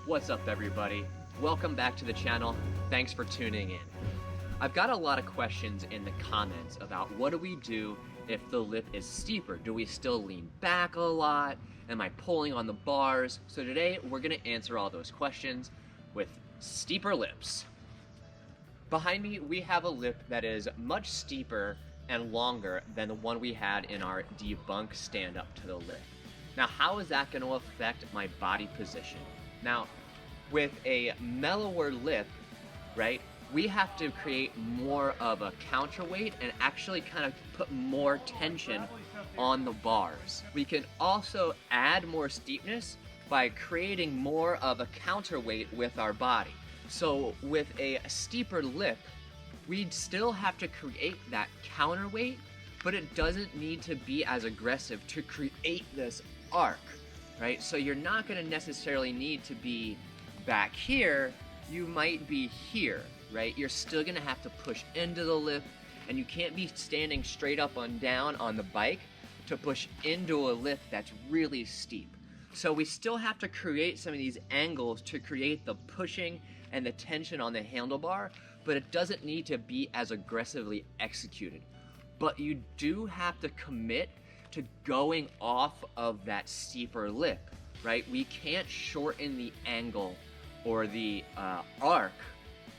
What's up, everybody? Welcome back to the channel. Thanks for tuning in. I've got a lot of questions in the comments about what do we do if the lip is steeper? Do we still lean back a lot? Am I pulling on the bars? So today we're gonna answer all those questions with steeper lips. Behind me, we have a lip that is much steeper and longer than the one we had in our debunk stand up to the lip. Now, how is that gonna affect my body position? Now, with a mellower lip, right, we have to create more of a counterweight and actually kind of put more tension on the bars. We can also add more steepness by creating more of a counterweight with our body. So with a steeper lip, we'd still have to create that counterweight, but it doesn't need to be as aggressive to create this arc, right? So you're not gonna necessarily need to be back here, you might be here, right? You're still gonna have to push into the lip, and you can't be standing straight up and down on the bike to push into a lip that's really steep. So we still have to create some of these angles to create the pushing and the tension on the handlebar, but it doesn't need to be as aggressively executed. But you do have to commit to going off of that steeper lip, right? We can't shorten the angle or the arc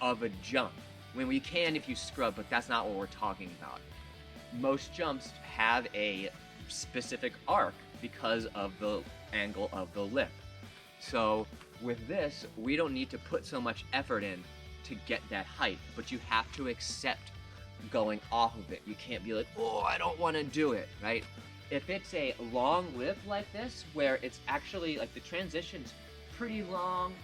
of a jump. When we can if you scrub, but that's not what we're talking about. Most jumps have a specific arc because of the angle of the lip. So with this, we don't need to put so much effort in to get that height, but you have to accept going off of it. You can't be like, oh, I don't want to do it, right? If it's a long lip like this, where it's actually like the transition's pretty long,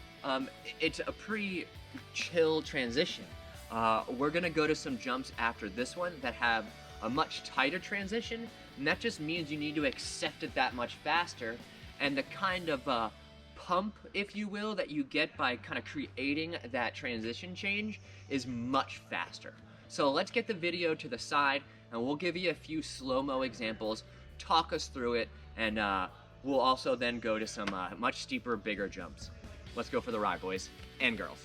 it's a pretty chill transition. We're gonna go to some jumps after this one that have a much tighter transition, and that just means you need to accept it that much faster, and the kind of pump, if you will, that you get by kind of creating that transition change is much faster. So let's get the video to the side, and we'll give you a few slow-mo examples, talk us through it, and we'll also then go to some much steeper, bigger jumps. Let's go for the ride, boys and girls.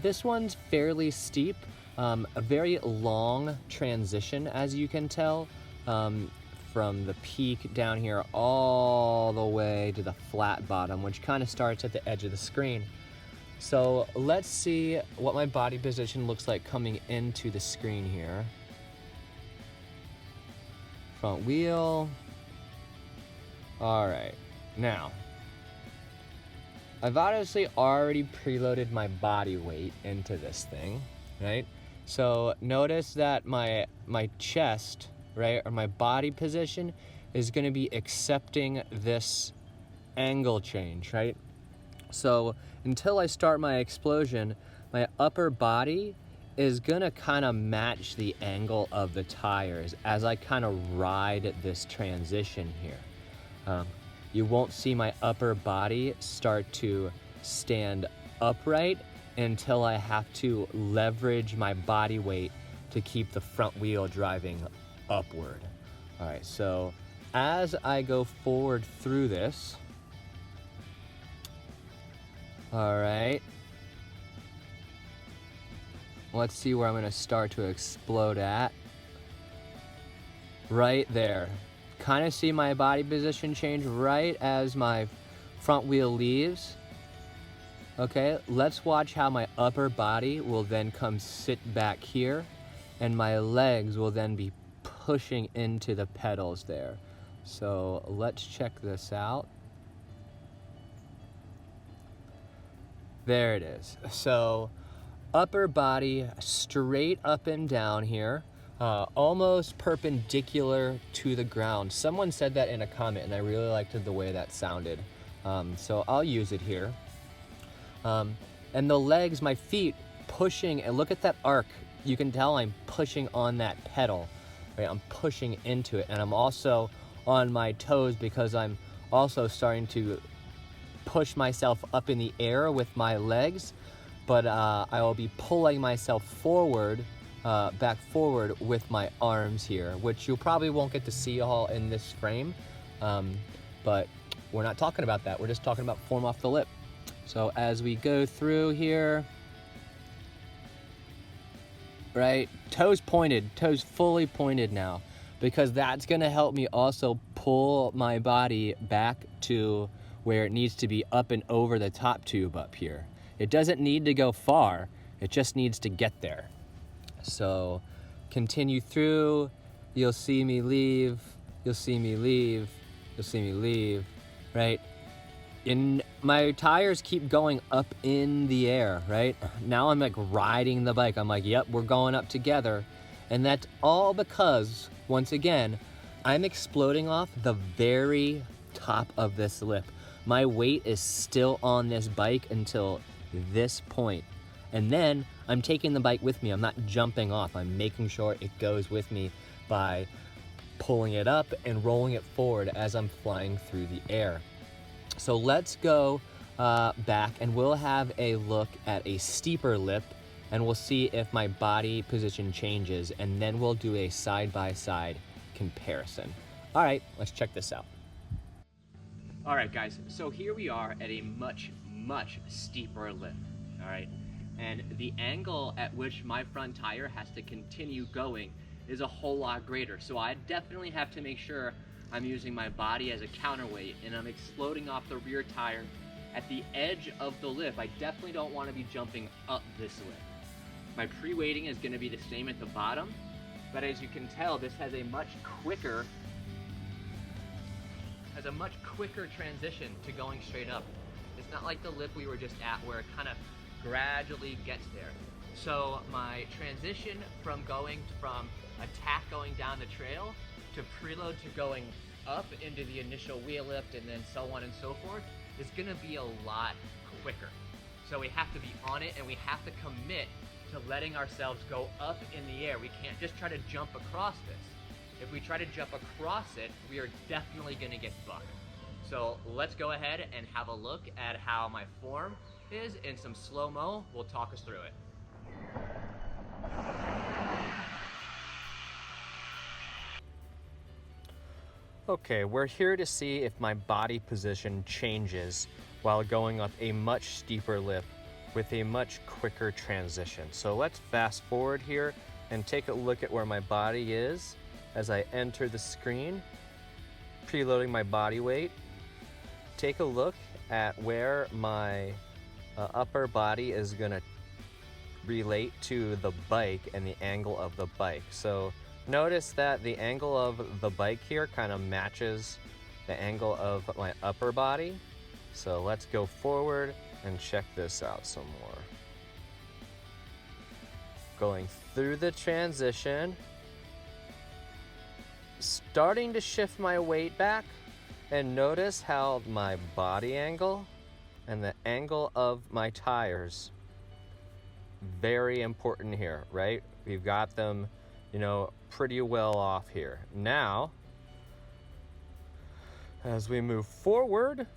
This one's fairly steep, a very long transition, as you can tell, from the peak down here all the way to the flat bottom, which kind of starts at the edge of the screen. So let's see what my body position looks like coming into the screen here. Front wheel. All right, now, I've obviously already preloaded my body weight into this thing, right? So notice that my chest, right, or my body position is gonna be accepting this angle change, right? So until I start my explosion, my upper body is gonna kind of match the angle of the tires as I kind of ride this transition here. You won't see my upper body start to stand upright until I have to leverage my body weight to keep the front wheel driving upward. All right, so as I go forward through this, all right, let's see where I'm gonna start to explode at. Right there. Kind of see my body position change right as my front wheel leaves. Okay, let's watch how my upper body will then come sit back here, and my legs will then be pushing into the pedals there. So let's check this out. There it is. So upper body straight up and down here. Almost perpendicular to the ground. Someone said that in a comment, and I really liked the way that sounded. So I'll use it here. And the legs, my feet pushing, and look at that arc. You can tell I'm pushing on that pedal, right? I'm pushing into it, and I'm also on my toes because I'm also starting to push myself up in the air with my legs. but I will be pulling myself forward, back forward with my arms here, which you probably won't get to see all in this frame, but we're not talking about that. We're just talking about form off the lip. So as we go through here, right, toes pointed, toes fully pointed now, because that's gonna help me also pull my body back to where it needs to be, up and over the top tube up here. It doesn't need to go far, it just needs to get there. So continue through, you'll see me leave, you'll see me leave, you'll see me leave, right? And my tires keep going up in the air, right? Now I'm like riding the bike. I'm like, yep, we're going up together. And that's all because, once again, I'm exploding off the very top of this lip. My weight is still on this bike until this point. And then I'm taking the bike with me. I'm not jumping off. I'm making sure it goes with me by pulling it up and rolling it forward as I'm flying through the air. So let's go back and we'll have a look at a steeper lip and we'll see if my body position changes, and then we'll do a side-by-side comparison. All right, let's check this out. All right, guys, so here we are at a much, much steeper lip, all right? And the angle at which my front tire has to continue going is a whole lot greater. So I definitely have to make sure I'm using my body as a counterweight and I'm exploding off the rear tire at the edge of the lip. I definitely don't want to be jumping up this lip. My pre-weighting is going to be the same at the bottom, but as you can tell, this has a much quicker transition to going straight up. It's not like the lip we were just at where it kind of gradually gets there. So my transition from going from attack going down the trail to preload to going up into the initial wheel lift and then so on and so forth is gonna be a lot quicker. So we have to be on it and we have to commit to letting ourselves go up in the air. We can't just try to jump across this. If we try to jump across it, we are definitely gonna get bucked. So let's go ahead and have a look at how my form is in some slow-mo. We'll talk us through it. Okay, we're here to see if my body position changes while going up a much steeper lip with a much quicker transition. So let's fast forward here and take a look at where my body is as I enter the screen, preloading my body weight. Take a look at where my upper body is gonna relate to the bike and the angle of the bike. So notice that the angle of the bike here kind of matches the angle of my upper body. So let's go forward and check this out some more. Going through the transition, starting to shift my weight back, and notice how my body angle and the angle of my tires, very important here, right? We've got them, you know, pretty well off here. Now, as we move forward,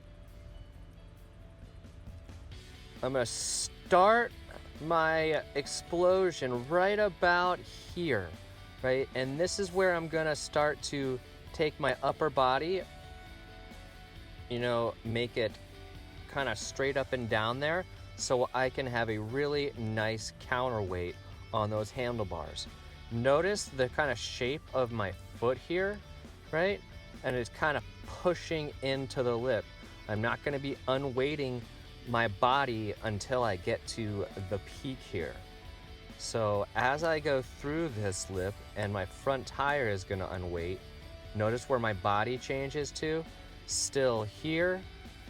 I'm gonna start my explosion right about here, right? And this is where I'm gonna start to take my upper body, you know, make it kind of straight up and down there so I can have a really nice counterweight on those handlebars. Notice the kind of shape of my foot here, right? And it's kind of pushing into the lip. I'm not gonna be unweighting my body until I get to the peak here. So as I go through this lip and my front tire is gonna unweight, notice where my body changes to. Still here,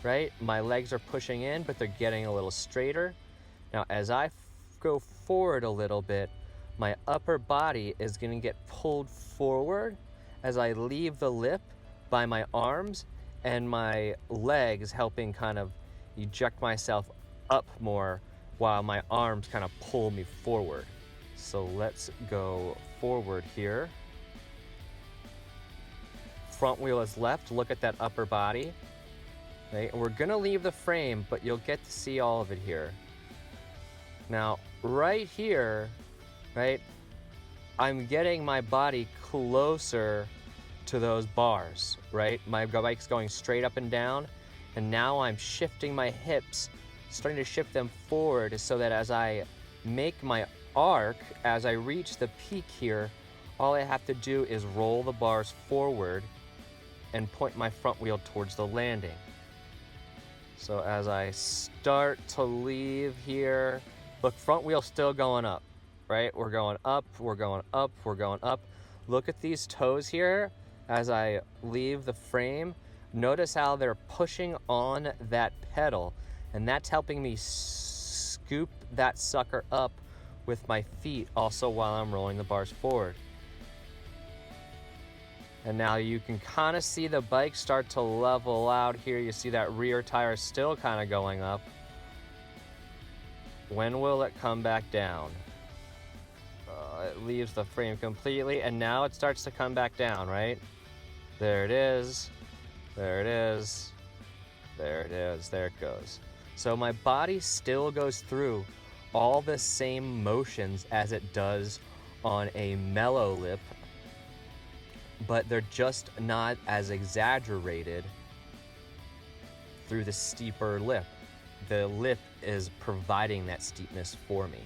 right? My legs are pushing in, but they're getting a little straighter. Now, as I go forward a little bit, my upper body is gonna get pulled forward as I leave the lip by my arms and my legs helping kind of eject myself up more while my arms kind of pull me forward. So let's go forward here. Front wheel is left, look at that upper body. Okay, and we're gonna leave the frame, but you'll get to see all of it here. Now, right here, right, I'm getting my body closer to those bars, right? My bike's going straight up and down, and now I'm shifting my hips, starting to shift them forward so that as I make my arc, as I reach the peak here, all I have to do is roll the bars forward and point my front wheel towards the landing. So as I start to leave here, look, front wheel still going up, right? We're going up, we're going up, we're going up. Look at these toes here as I leave the frame. Notice how they're pushing on that pedal, and that's helping me scoop that sucker up with my feet also while I'm rolling the bars forward. And now you can kind of see the bike start to level out here. You see that rear tire still kind of going up. When will it come back down? It leaves the frame completely, and now it starts to come back down, right? There it is. There it is. There it is. There it goes. So my body still goes through all the same motions as it does on a mellow lip, but they're just not as exaggerated through the steeper lip. The lip is providing that steepness for me.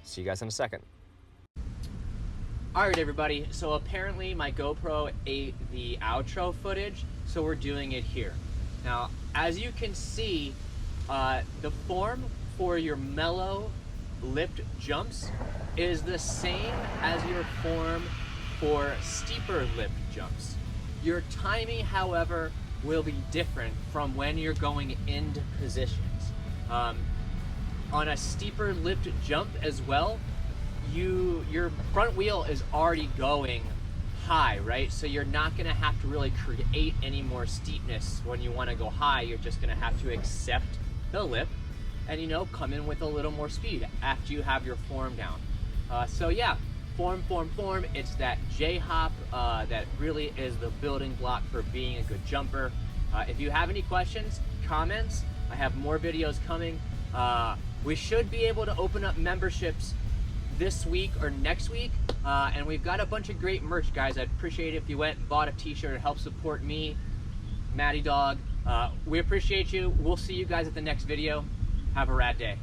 See you guys in a second. All right, everybody. So apparently my GoPro ate the outro footage, so we're doing it here. Now, as you can see, the form for your mellow lipped jumps is the same as your form for steeper lipped jumps. Your timing, however, will be different from when you're going into positions. On a steeper lipped jump as well, your front wheel is already going high, right? So you're not gonna have to really create any more steepness when you wanna go high. You're just gonna have to accept the lip and, you know, come in with a little more speed after you have your form down. So yeah, form. It's that J-hop that really is the building block for being a good jumper. If you have any questions, comments, I have more videos coming. We should be able to open up memberships this week or next week, and we've got a bunch of great merch, guys. I'd appreciate it if you went and bought a t-shirt. It helps support me, Matty Dog. We appreciate you. We'll see you guys at the next video. Have a rad day.